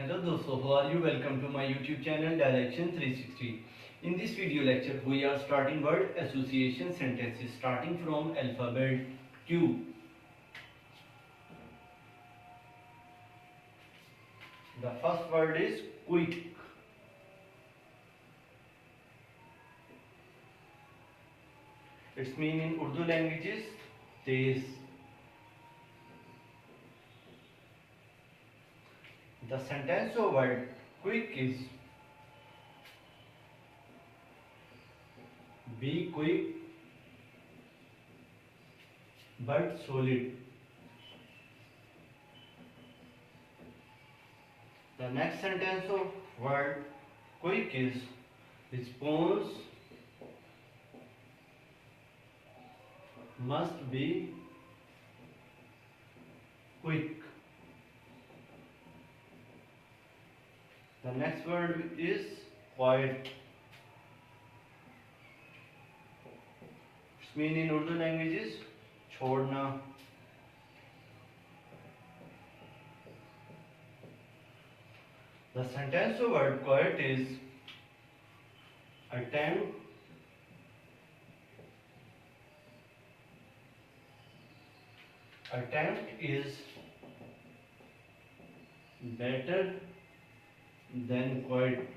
Hello दोस्तों, how are you? Welcome to my YouTube channel Direction 360. In this video lecture, we are starting word association sentences starting from alphabet Q. The first word is quick. Its meaning in Urdu language is tez. The sentence of word quick is be quick but solid. The next sentence of word quick is response must be quick. The next word is quiet. Its meaning in Urdu language is छोड़ना. The sentence of word quiet is attempt is better than quiet.